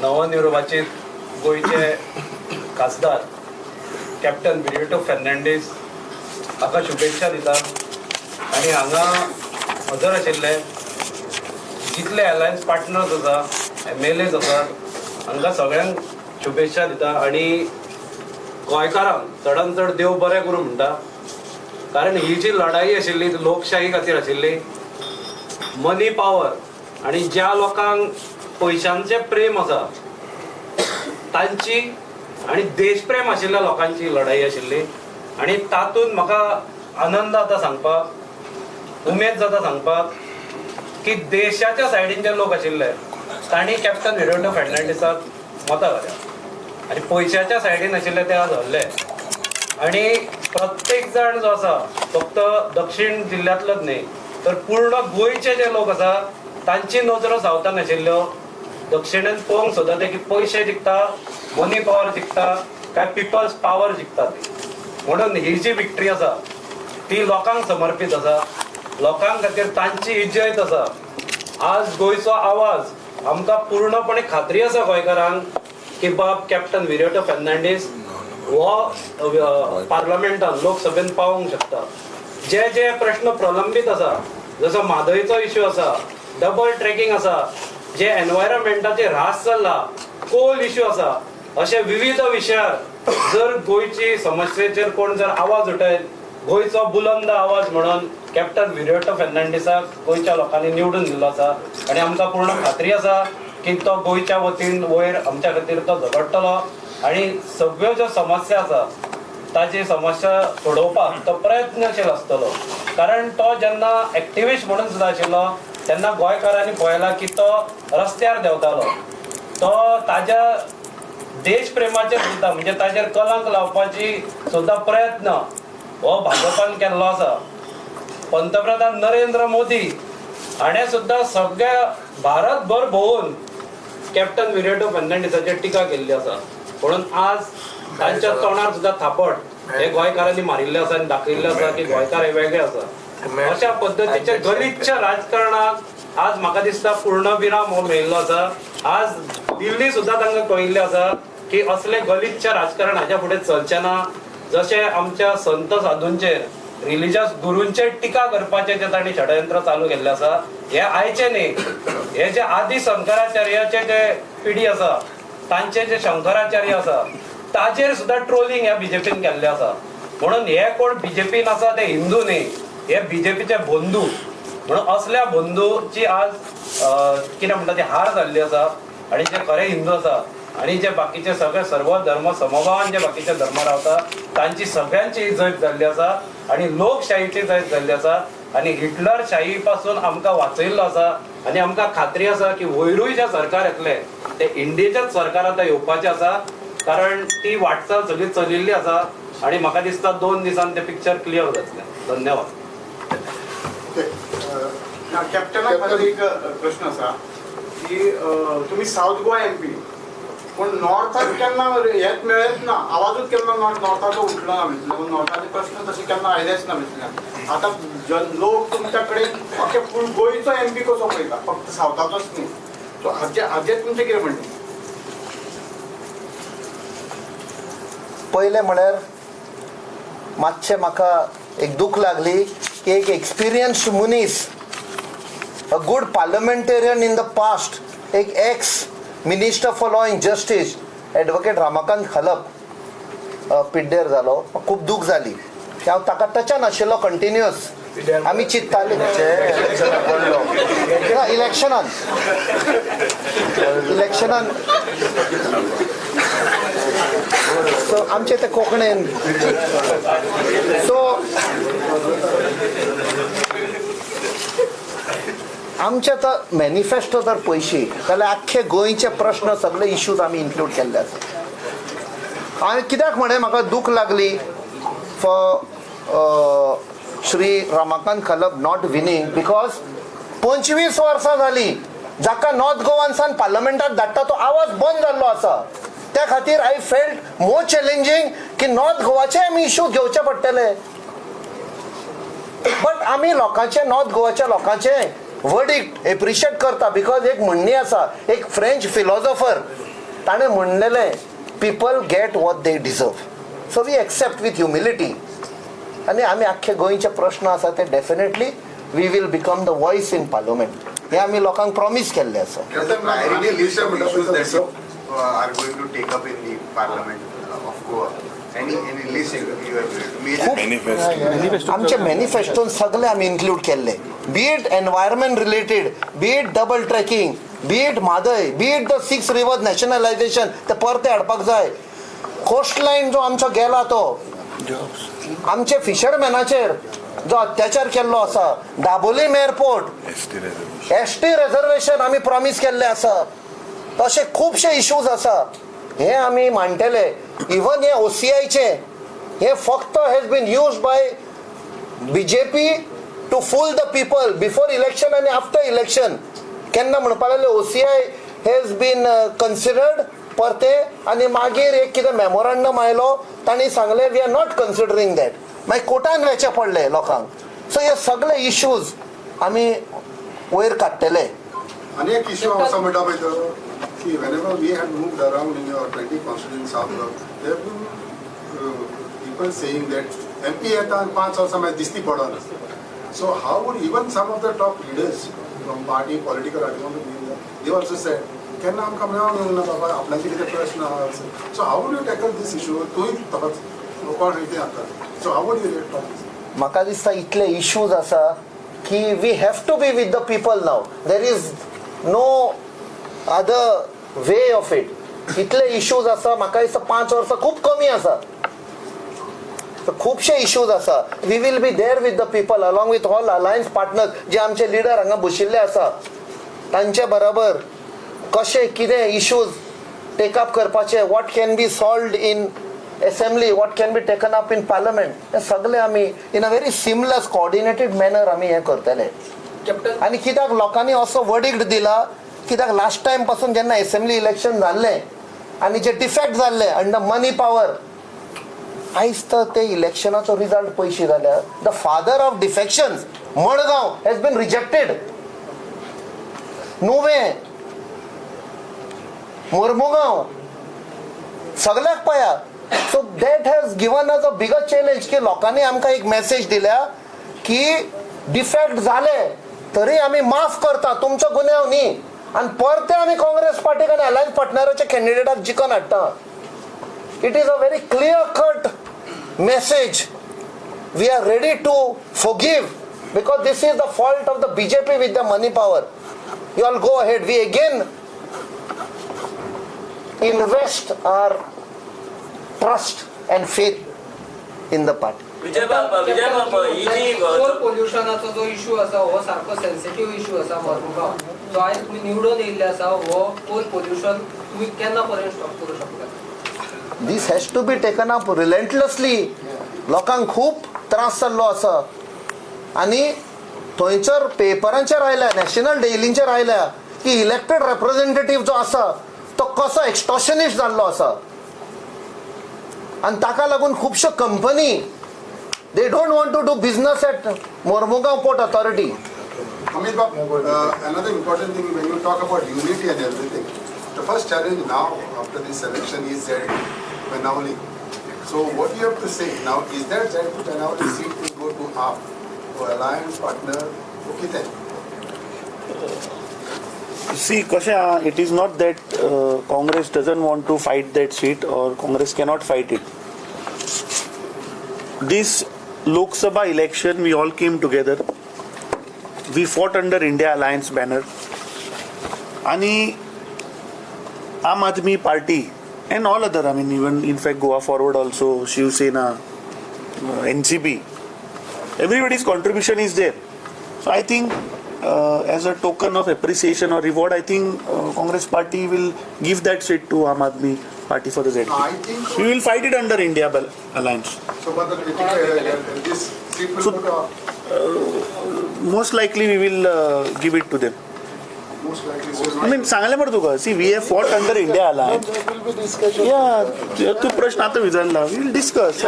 नवनिर्वाचित गोंयचे खासदार कॅप्टन विराटो फेर्नांडीस हाका शुभेच्छा दिता आनी हांगा हजर आशिल्ले जितले अलायन्स पार्टनर्स आसा MLAs आसात हांकां सगळ्यांक शुभेच्छा दिता आनी गोंयकारांक चडांत चड देव बरें करूं म्हणटा कारण ही जी लढाई आशिल्ली ती लोकशाही खातीर आशिल्ली मनी पावर आनी ज्या लोकांक पयशांचें प्रेम आसा तांची आनी देशप्रेम आशिल्ल्या लोकांची लढाई आशिल्ली आनी तातूंत म्हाका आनंद जाता सांगपाक उमेद जाता सांगपाक की देशाच्या सायडीन जे लोक आशिल्ले तांणी कॅप्टन विराटो फेर्नांडीसाक मतां घाल्या आनी पयशाच्या सायडीन आशिल्ले ते आज हरले आणि प्रत्येक जण जो आसा फक्त दक्षिण जिल्ल्यांतलोच न्ही तर पूर्ण गोंयचे जे लोक आसा तांची नजरो सावता नाशिल्ल्यो दक्षिणेन पळोवंक सोदता ते की पयशे जिखता, मनी पॉवर जिखता काय पिपल्स पॉवर जिखता ती. म्हणून ही जी विक्ट्री आसा ती लोकांक समर्पीत आसा, लोकांक खातीर तांची इज्जत आसा. आज गोंयचो आवाज आमकां पूर्णपणे खात्री आसा गोंयकारांक की बाब कॅप्टन विरेटो फेर्नांडीस हो पार्लमेंटान लोकसभेन पावोंक शकता. जे जे प्रश्न प्रलंबीत आसा जसो म्हादयचो इश्यू आसा, डबल ट्रॅकिंग आसा, जे एनवायरमेंटाचे ऱ्हास चल्ला, कोल इश्यू आसा, अशे विविध विशयार जर गोंयची समस्येचेर कोण जर आवाज उठयत, गोंयचो बुलंद आवाज म्हणून कॅप्टन विरेटो फेर्नांडीसाक गोंयच्या लोकांनी निवडून दिल्लो आसा. आनी आमकां पूर्ण खात्री आसा की तो गोंयच्या वतीन वयर आमच्या खातीर तो झगडटलो आनी सगळ्यो ज्यो समस्या आसा ताची समस्या सोडोवपाक तो प्रयत्नशील आसतलो. कारण तो जेन्ना एक्टिविस्ट म्हणून सुद्दां आशिल्लो तेन्ना गोंयकारांनी पळयलां की तो रस्त्यार देंवतालो. तो ताज्या देश प्रेमाचेर सुद्दां म्हणजे ताजेर कलंक लावपाची सुद्दां प्रयत्न हो भाजपान केल्लो आसा. पंतप्रधान नरेंद्र मोदी हाणें सुद्दां सगळ्या भारतभर भोंवून कॅप्टन विरेटो फेर्नांडीसाचेर टिका केल्ली आसा. म्हणून आज तांच्या तोंडार सुद्दां थापट हे गोंयकारांनी मारिल्ले आसा आनी दाखयिल्ले आसा की गोंयकार हे वेगळे आसा. अशा पद्दतीचे गलिच्छ राजकारणाक आज म्हाका दिसता पूर्ण विराम हो मेळिल्लो आसा. आज दिल्ली सुद्दां तांकां कळिल्लें आसा की असले गलिच्छ राजकारण हाच्या फुडें चलचें ना. जशें आमच्या संत साधूंचेर रिलिजियस गुरूंचेर टिका करपाचें जे तांणी षडयंत्र चालू केल्लें आसा हे आयचे न्ही. हे जे आदी शंकराचार्याचे जे पिढी आसा तांचे जे शंकराचार्य आसा ताचेर सुद्दां ट्रोलिंग ह्या बीजेपीन केल्लें आसा. म्हणून हे कोण बीजेपीन आसा ते हिंदू न्ही, हे बीजेपीचे बंधू. म्हणून असल्या बंधूची आज कितें म्हणटा ती हार जाल्ली आसा. आनी जे खरे हिंदू आसा आनी जे बाकीचे सगळे सर्व धर्म समभावान जे बाकीचे धर्म रावता तांची सगळ्यांची इज्जत जाल्ली आसा आनी लोकशाहीची इज्जत जाल्ली आसा. आनी हिटलर शाही पासून आमकां वाचयल्लो आसा आनी आमकां खात्री आसा की वयरूय जे सरकार येतले ते इंडियेचेच सरकार आतां येवपाचें आसा. कारण ती वाटचाल सगळी चलिल्ली आसा आनी म्हाका दिसता 2 दिसान ते पिक्चर क्लियर जातलें. धन्यवाद. कॅप्टना खातीर एक प्रश्न आसा की तुमी साऊथ गोवा MP पूण नॉर्थाक केन्ना हेच मेळत ना, आवाजूच केन्ना नॉर्थाचो उठलो ना भितरल्यान. नॉर्थाचे प्रश्न तशे केन्ना आयलेच ना भितरल्यान. आतां लोक तुमच्या कडेन फक्त फूल गोंयचो MP कसो पळयता, फक्त सावथाचोच न्ही. सो हाजेर तुमचें कितें म्हणटा? पयलें म्हळ्यार मातशें म्हाका एक दूख लागली की एक एक्सपिरियन्स्ड मनीस, a good parliamentarian in the past, एक ex minister for law and justice advocate Ramakant Khalap पिड्डेर जालो. खूब दूख जाली. हांव ताका टचान नाशिल्लो कंटिन्युअस. आमी चिंत्ताले इलेक्शनान सो आमचे ते कोंकणीन सो आमचे तर मॅनिफेस्टो जर पळयशी जाल्यार आख्खे गोंयचे प्रश्न सगळे इश्यूज आमी इन्क्लूड केल्ले आसा. आनी कित्याक म्हणे म्हाका दूख लागली for Shri Ramakant Khalap not winning because 25 वर्सां जालीं जाका नॉर्थ गोवानसान पार्लमेंटात धाडटा तो आवाज बंद जाल्लो आसा. त्या खातीर आय फेल्ट मोर चॅलेंजींग की नॉर्थ गोवाचे आमी इश्यू घेवचे पडटले. बट आमी लोकांचे नॉर्थ गोवाच्या लोकांचे वर्डिक्ट एप्रिशिएट करता बिकॉज एक म्हणणी आसा, एक फ्रेंच फिलॉसॉफर ताणें म्हणलेलें people get what they deserve. So we accept with humility. आनी आमी आख्खे गोंयचे प्रश्न आसा ते definitely we will become the voice in parliament. हे आमी लोकांक प्रॉमिस केल्लें आसा. आमचे मॅनिफेस्टोन सगळे आमी इन्क्लूड केल्ले. Be it environment related, be it double tracking, be it Mhadei, be it the 6 rivers nationalisation ते परते हाडपाक जाय. कोस्टलायन जो आमचो गेला तो आमचे फिशरमॅनाचेर जो अत्याचार केल्लो आसा, दाबोलीम एअरपोर्ट, ST रिझर्वेशन आमी प्रॉमिस केल्ले आसा. अशे खुबशे इश्यूज आसा हे आमी मांडटले. इवन हे OCIचे हे फक्त has been used by BJP to fool the people before election आनी आफ्टर इलेक्शन केन्ना म्हणपाक लागले OCI हॅज बीन कन्सिडर्ड परते आनी मागीर एक कितें मेमोरंडम आयलो तांणी सांगलें वी आर नॉट कन्सिडरींग दॅट मागीर कोर्टान वेचे पडले लोकांक सो हे सगळे इश्यूज आमी वयर काडटले. आणि एक इश्यू असं म्हणटा पळय तो की whenever we had moved around in your 20 constituents south, there have been people saying that MP येता 5 वर्सां मागीर दिसती पडना. So how would even some of the top leaders from party, political party, they also said, केन्ना आमकां मेळोंक ना बाबा आपल्याचे कितें प्रश्न आसा. So how would you tackle this issue? तूंय तोच लोकांक इथे आता. So how would you react on this? म्हाका दिसता इतले इश्यूज आसा की we have to be with the people now. There is no other way of it. इतले इश्यूज आसा म्हाका दिसता 5 वर्सां खूब कमी आसा. खुबशे इश्यूज आसा. We will be there with the people along with all alliance partners जे आमचे लिडर हांगा बशिल्ले आसा तांचे बरोबर कशे कितें इश्यूज टेकअप करपाचे, what can be solved in assembly, what can be taken up in parliament, हे सगळे आमी in a very seamless coordinated manner आमी हे करतले. आणि कित्याक लोकांनी असो वर्डिक्ट दिला कित्याक लास्ट टाइम पासून जेन्ना असेंब्ली इलेक्शन जाल्ले आनी जे डिफेक्ट जाल्ले अंडर मनी पॉवर आयज तर ते इलेक्शनाचो रिजल्ट पयशी जाल्यार the father of defections Madgaon has been rejected. नुवे मोर्मुगांव सगळ्याक पया. So that has given us a bigger challenge की लोकांनी आमकां एक मेसेज दिल्या की डिफेक्ट जाले तरी आमी माफ करता, तुमचो गुन्यांव न्ही, आनी परते आमी काँग्रेस पार्टीक आनी अलायन्स पार्टनराच्या कॅन्डिडेटाक जिखून हाडटा. It is a very clear cut message. We are ready to forgive because this is the fault of the BJP with the money power. You all go ahead. We again invest our trust and faith in the party. Vijay Baba ही जी कोल पोल्युशनाचो जो इश्यू आसा हो सारको सेन्सिटिव्ह इश्यू आसा मडगांव. जो आयज तुमी निवडून येयल्ले आसा हो कोल पोल्युशन तुमी केन्ना पर्यंत स्टॉप करूं शकता? This has to be taken up relentlessly. लोकांक खूप त्रास जाल्लो आसा आनी थंयसर पेपरांचेर आयल्या, नॅशनल डेलींचेर आयल्या की इलेक्टेड रिप्रेझेंटेटिव्ह जो आसा तो कसो एक्स्टॉर्शनिस्ट जाल्लो आसा आनी ताका लागून खुबश्यो company they don't want to do business at Mormugao port authority. Amit Bab, another important thing when you talk about unity and everything, the first challenge now after this election is Zanawali. So what you have to say now is that Zanawali seat will go to AAP, to alliance partner, okay then. See, Kasha, it is not that Congress doesn't want to fight that seat or Congress cannot fight it. This Lok Sabha election, we all came together. We fought under India Alliance banner. Ani Aam Aadmi Party and all other, I mean, even in fact Goa Forward also, Shiv Sena, NCP, everybody's contribution is there. So I think as a token of appreciation or reward, I think Congress Party will give that seat to Aam Aadmi Party for the ZP. I think so. We will fight it under India Alliance. So but this seat will So, go to AAP. Most likely we will give it to them. Most likely. So I mean, सांगायला पडतो का? See, we have fought under India Alliance. There will be discussion. Yeah, तू प्रश्न आता विचारला. We will discuss.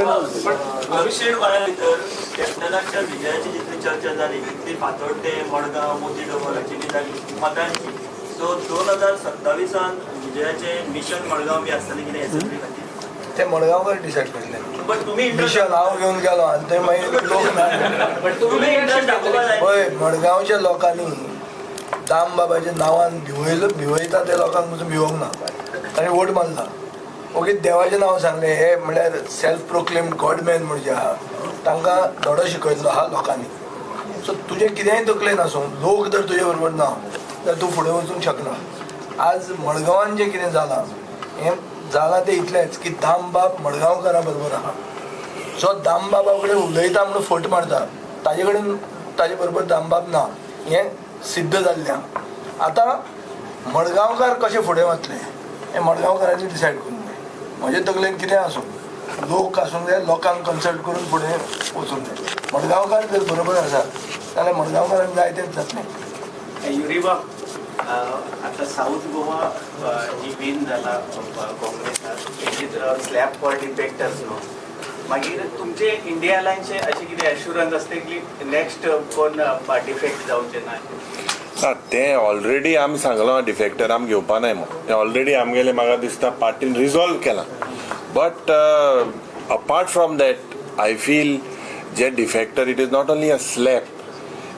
भविष्य काळा भितर कॅप्टनाच्या विजयाची जितली चर्चा जाली तितली फातोड ते मडगांव मोती डोंगराची बी जाली मतांची. सो 2027 विजयाचे मिशन मडगांव बी आसतले कितें असेंब्ली खातीर ते मडगांवकर डिसायड करतले. बट तुम्ही मिशन हांव घेवन गेलो आनी ते मागीर लोक ना. तुम्ही इंटरेस्ट दाखोवपा जाय. पळय मडगांवच्या लोकांनी दाम बाबाच्या नांवान भिवयता ते लोकांक पसून भिवंक ना आनी वोट मारला. ओके देवाचें नांव सांगलें हे म्हणल्यार सेल्फ प्रोक्लेम्ड गॉडमॅन म्हणजे आहा तांकां धडो शिकयतलो आहा लोकांनी. सो तुजें कितेंय तकलेन आसूं लोक जर तुजे बरोबर ना जाल्यार तूं फुडें वचूंक शकना. आज मडगांवान जें कितें जालां हें जालां तें इतलेंच की दामबाब मडगांवकारां बरोबर आहा. सो दामबाबा कडेन उलयता म्हणून फट मारता ताजे कडेन ताजे बरोबर दामबाब ना हें सिद्ध जाल्लें. आतां मडगांवकार कशे फुडें वतले हें मडगांवकारांनी डिसायड करूंक जाय. म्हजे तकलेन कितें आसूं लोक आसूंक जाय, लोकांक कन्सल्ट करून फुडें वचूंक जाय. मडगांवकार जर बरोबर आसा जाल्यार मडगांवकारांक जाय तेंच जातलें. युरिबा आता साऊथ गोवा जी विन जाला काँग्रेसाक तेजीत स्लॅब फॉर डिफेक्टर्स न्हू मागीर तुमचे इंडिया लायनचे अशें कितें एश्युरन्स आसता की नेक्स्ट कोण डिफेक्ट जावचे ना? ना तें ऑलरेडी आमी सांगलो डिफेक्टर आमी घेवपा नाय म्हणून. तें ऑलरेडी आमगेले म्हाका दिसता पार्टीन रिजॉल्व केलां. But apart from that I feel जे defector it is not only a slap.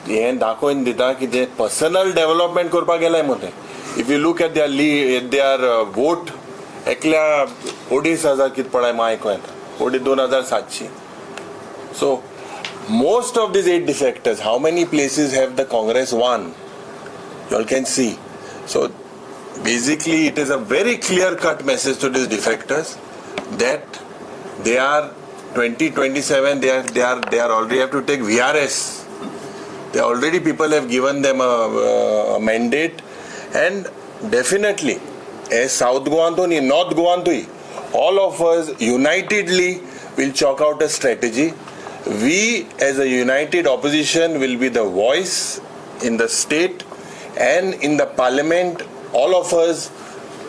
हें दाखोवन दिता की जे पर्सनल डेव्हलपमेंट करपाक गेलाय म्हणून. If you look at their vote एकल्या 2,500 कितें पळय म्हाका आयकूं येता 2,700. So most of these 8 defectors, how many places have the Congress won? You all can see. So basically it is a very clear cut message to these defectors that they are 2027 they are already have to take VRS. They already people have given them a mandate, and definitely as South Goa to North Goa to all of us unitedly will chalk out a strategy. We as a united opposition will be the voice in the state and in the parliament. All of us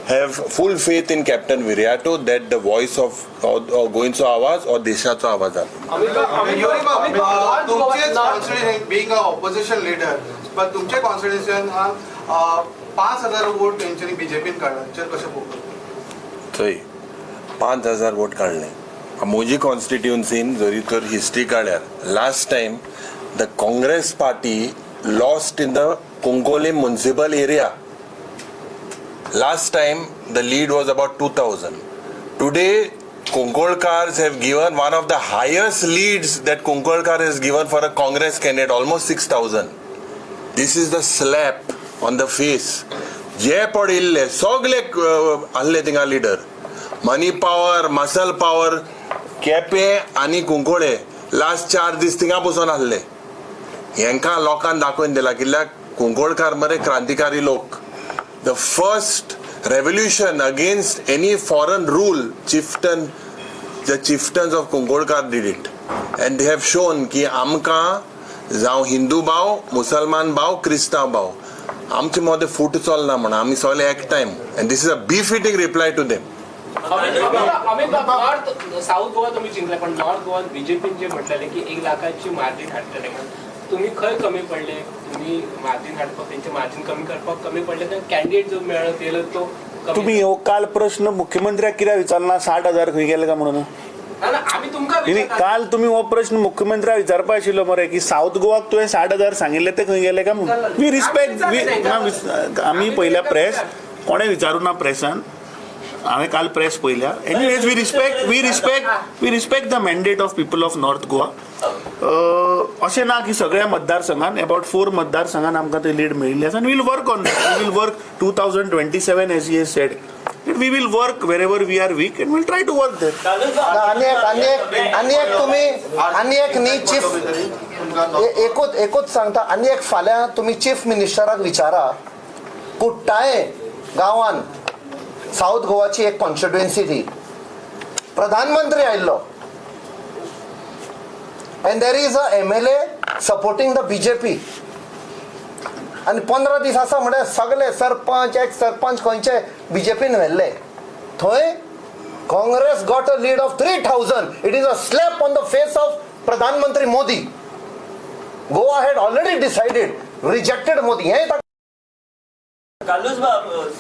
have full faith in Captain Viriato that the voice of Goincho Awaz or Deshacho Awaz are. being a opposition leader, but तुमचे कॉन्स्टिट्युशन 5,000 वोट तेंच्यांनी बीजेपीन काडला कशें पळोवप? थंय 5,000 वोट काडले. म्हजी कॉन्स्टिट्युन्सीन जरी तर हिस्ट्री काढल्यार last time the Congress party lost in the Cuncolim municipal area. Last time the lead was about 2,000. Today Konkolkars have given one of the highest leads that Konkolkar has given for a Congress candidate, almost 6,000. This is the slap on the face. जे पडिल्ले सगळे आहले थिंगा लिडर, मनी पावर, मसल पावर, केपे आनी कुंकोळे लास्ट 4 दीस थिंगा बसून आहले. हेंकां लोकांक दाखोवन दिला कित्याक कुंकोळकार मरे क्रांतिकारी लोक. The first revolution against any foreign rule, the chieftains of Konkolkar did it, and they have shown कि आमकां जावं हिंदू भाव, मुसलमान भाव, क्रिस्तांव भाव आमचे मदें फूट चलना म्हणून आमी सगळे एक time, and this is a befitting reply to them. North south Goa तुम्ही जिंकले पण नॉर्थ गोवा बीजेपीन जे म्हटलेले की 1 लाखाची मार्जिन हाडटले म्हणून तुम्ही खंय कमी पडले? तुम्ही मार्जिन हाडपाक त्यांचे मार्जिन कमी करपाक कमी पडले तर कॅन्डिडेट जो मेळ्ळो तेलो तो तुम्ही हो काल प्रश्न मुख्यमंत्र्याक कित्याक विचारला 60,000 खंय गेले का म्हणून? आम्ही तुमकां काल तुम्ही हो प्रश्न मुख्यमंत्र्याक विचारपा आशिल्लो मरे की साऊथ गोवाक तुवें 60,000 सांगिल्ले ते खंय गेले का म्हणून. वी रिस्पेक्ट आमी पयल्या प्रेस कोणे विचारूं ना प्रेसान. हांवें काल प्रेस पयल्या. Anyways we respect the mandate of people of north Goa. अशें ना की सगळ्या मतदारसंघान अबाउट 4 मतदारसंघान आमकां ते लीड मेळिल्ली आसा. We will work on that. We will work 2027 as he said. We will work wherever we are weak and we'll try to work there. आनी एक न्ही चीफ एकूच सांगता. आनी एक फाल्यां तुमी चीफ मिनिस्टराक विचारा. कुट्टाळे गांवान साऊथ गोवाची एक कॉन्स्टिट्युएन्सी ती प्रधानमंत्री आयिल्लो and there is a MLA supporting the BJP. आणि 15 दीस आसा म्हणजे सगळे सरपंच एक सरपंच खंयचे बीजेपीन व्हेल्ले. थंय Congress got a lead of 3,000. It is a slap on the face of प्रधानमंत्री Modi. Goa had already decided rejected Modi. हे कालूच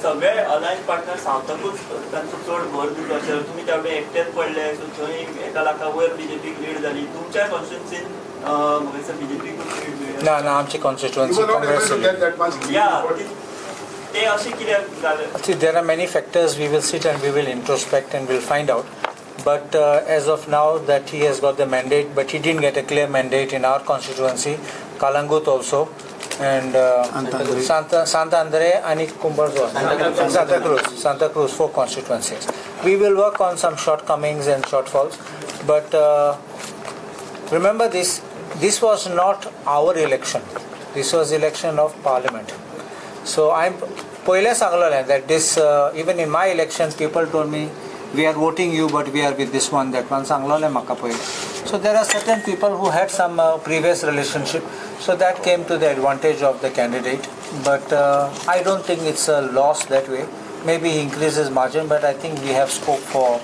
सगळे अलायन्स पार्टनर सांगताकूच तांचो चड भर दिलो अशें तुमी त्या वेळी एकटेच पडले. सो थंय 1 लाखा वयर बीजेपीक लीड जाली. तुमच्या कॉन्स्टिट्युएन्सीन म्हाका बीजेपीक लीड ना आमची कॉन्स्टिट्युएन्सी काँग्रेस. ते अशें कित्याक जालें? See, there are many factors. We will sit and we will introspect and we'll find out. But as of now, that he has got the mandate, but he didn't get a clear mandate in our constituency. Kalangut also, and Santa Andre and Kumbarzo, Santa Cruz, 4 constituencies. We will work on some shortcomings and shortfalls. But remember this was not our election. This was election of parliament. So I'm पहिले सांगलेलें that this even in my election people told me we are voting you but we are with this one that one सांगलेलें म्हाका पयलीं. So there are certain people who had some previous relationship, so that came to the advantage of the candidate. But I don't think it's a loss that way. Maybe he increases margin, but I think we have scope for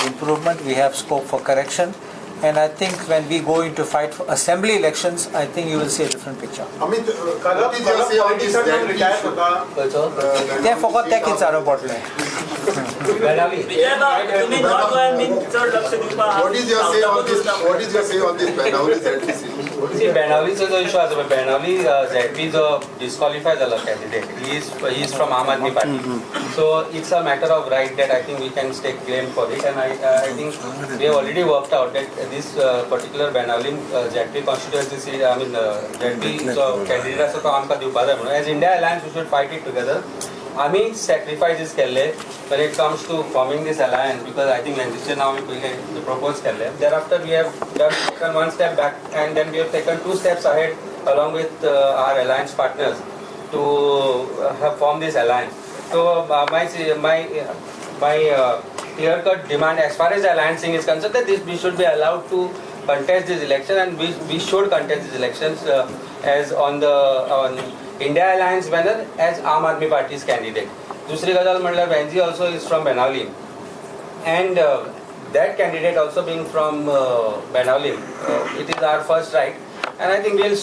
improvement. We have scope for correction. And I think when we go into fight for assembly elections, I think you will see a different picture. Amit, what is your say on this that we should, They forgot that it's our bottle. तुम्ही नॉर्थ गोंयान बीन चड लक्ष दिवपाक what is your say on this? What is your say on this Benawali ZP seat? See, बेणावलीचो जो इशू आसा बेणावली ZP जो डिस्क्वॉलिफाय जाला candidate he is from Aam Aadmi Party so it's a matter of right that I think we can take blame for it and I think we have already worked out that this particular Benawali ZP constituency seat, I mean ZP जो candidate आसा तो आमकां दिवपाक जाय म्हणून as India alliance we should fight it together आमी सॅक्रिफायसीस केल्ले when it comes to forming this alliance because I think when now we propose केल्ले thereafter we have taken one step back and then we have taken two steps ahead along with our alliance partners to have formed this alliance. So my clear-cut demand as far as alliancing is concerned that we should be allowed to contest this election and we should contest these elections as on India Alliance banner as Aam Aadmi Party's candidate. Dusri gazal म्हणल्यार Benji also is from Benawali and that candidate also being from Benawali, it is our first right. And I think we'll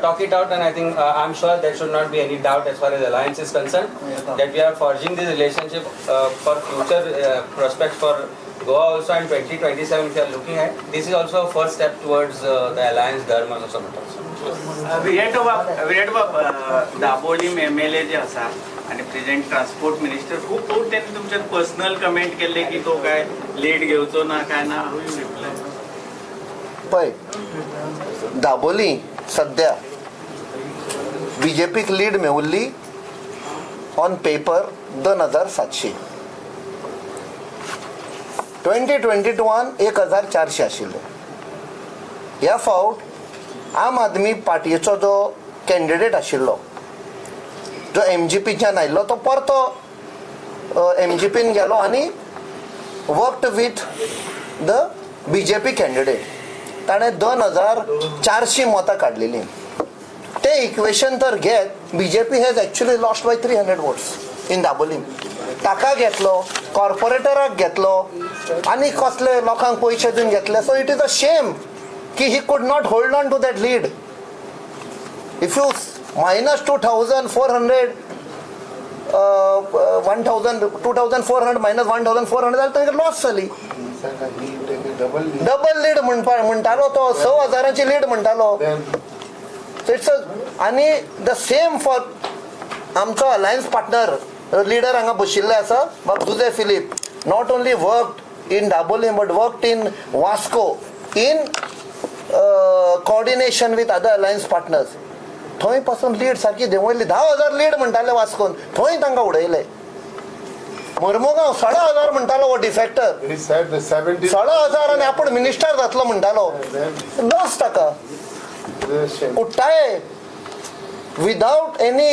talk it out, and I think I'm sure there should not be any doubt as far as alliance is concerned that we are forging this relationship for future prospects for Goa also. And 2027 if you are looking at, this is also a first step towards the alliance dharma of Samata. विराटबाब Dabolim MLA जे आसा आणि प्रेझेंट ट्रान्सपोर्ट मिनिस्टर खूब त्यांनी तुमच्यात पर्सनल कमेंट केले की तो काय लेट घेवचो ना काय ना हाऊ यू रिप्लाय पळय दाबोली सध्या बीजेपीक लीड मेवल्ली ऑन पेपर 2700 2022 1400 आशिल्ले. ह्या फावट आम आदमी पार्टीचो जो कॅन्डिडेट आशिल्लो जो MGPच्यान आयिल्लो तो परतो MGPन गेलो आनी worked with the BJP candidate. ताणें 2400 मतां काडलेलीं. ते इक्वेशन तर घेत BJP has actually lost by 300 votes in Dabolim. ताका घेतलो, कॉर्पोरेटराक घेतलो आनी कसले लोकांक पयशे दिवन घेतले. So it is a shame की he could not hold on to that lead. If you minus 2,400 2,400 minus 1,400 जाल्यार ताका लॉस जाली. डबल लीड म्हणटालो तो 6,000ची लीड म्हणटालो. आनी द सेम फॉर आमचो अलायन्स पार्टनर लीडर हांगा बशिल्ले आसा बाब दुजे Philip. Not only worked in Dabolim but worked in Vasco in coordination with other alliance partners. थंय पासून लीड सारकी देंवयली. 10,000 लीड म्हणटाले वास्कोन, थंय तांकां उडयले. मर्मुगांव 16,000 म्हणटालो हो डिफेक्टर. 16,000 आनी आपूण मिनिस्टर जातलो म्हणटालो. लॉस ताका उठ्ठाय without any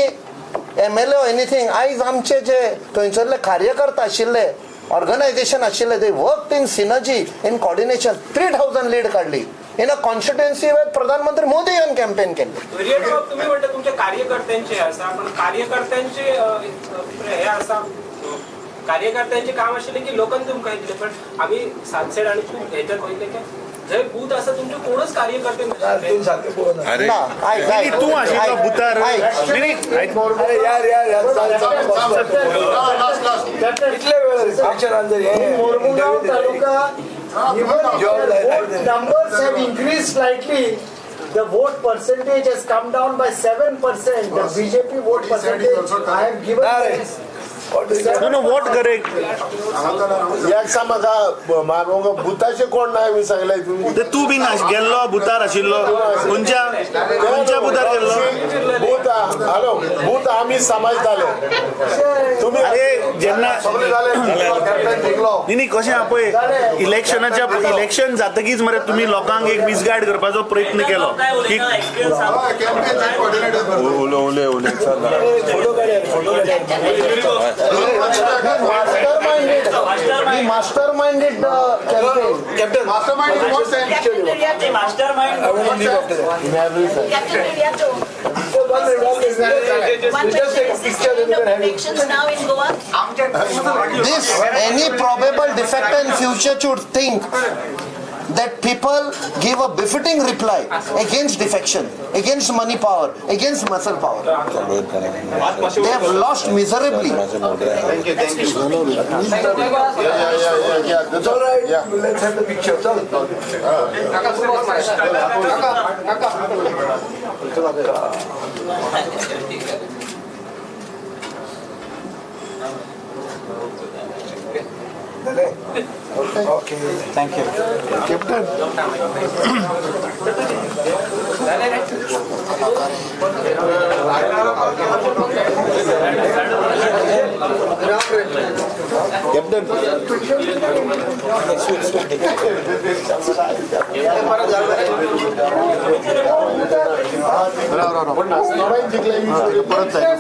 MLA or anything. आयज आमचे जे थंयसरले कार्यकर्ता आशिल्ले, ऑर्गनायझेशन आशिल्ले, they worked in synergy in coordination. 3,000 lead काडली इन अ कॉन्स्टिट्युएन्सी वेर प्रधानमंत्री मोदी येवन कॅम्पेन केले. तुम्ही म्हणता तुमच्या कार्यकर्त्यांचे आसा पण कार्यकर्त्यांचे हे आसा कार्यकर्त्यांचे काम आशिल्ले की लोकांनी तुमकां दिले. पण आमी सातसेड आनी खूब हेच्यात पळयले की जंय बूथ आसा तुमचे कोणच कार्यकर्ते तू आशिल्लो बुथार इतले वेळ Mormugao Taluka, even numbers have increased slightly. The vote percentage has come down by 7%. The BJP vote percentage, I have given this. No, what correct? एक समाजा बुथाचे कोण नाही मी सांगलाय तुम्ही. तू बी गेल्लो बुथार आशिल्लो खंयच्या बुथार गेल्लो? बूथ हॅलो बूथ आम्ही समजताले तुम्ही. अरे जेन्ना न्ही कशें आहा पळय इलेक्शन जातकीच मरे तुमी लोकांक एक मिसगायड करपाचो प्रयत्न केलो की masterminded the campaign. Captain, Mastermind in what sense? The mastermind. I want to leave after that. In every sense. Just take a picture and you can have it. This, any probable defector in future should think that people give a befitting reply against defection, against money power, against muscle power. They have lost miserably. Yeah. That's all right. Let's have the picture. Chalo. Okay. Thank you. Captain. परत जायचं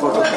फोटो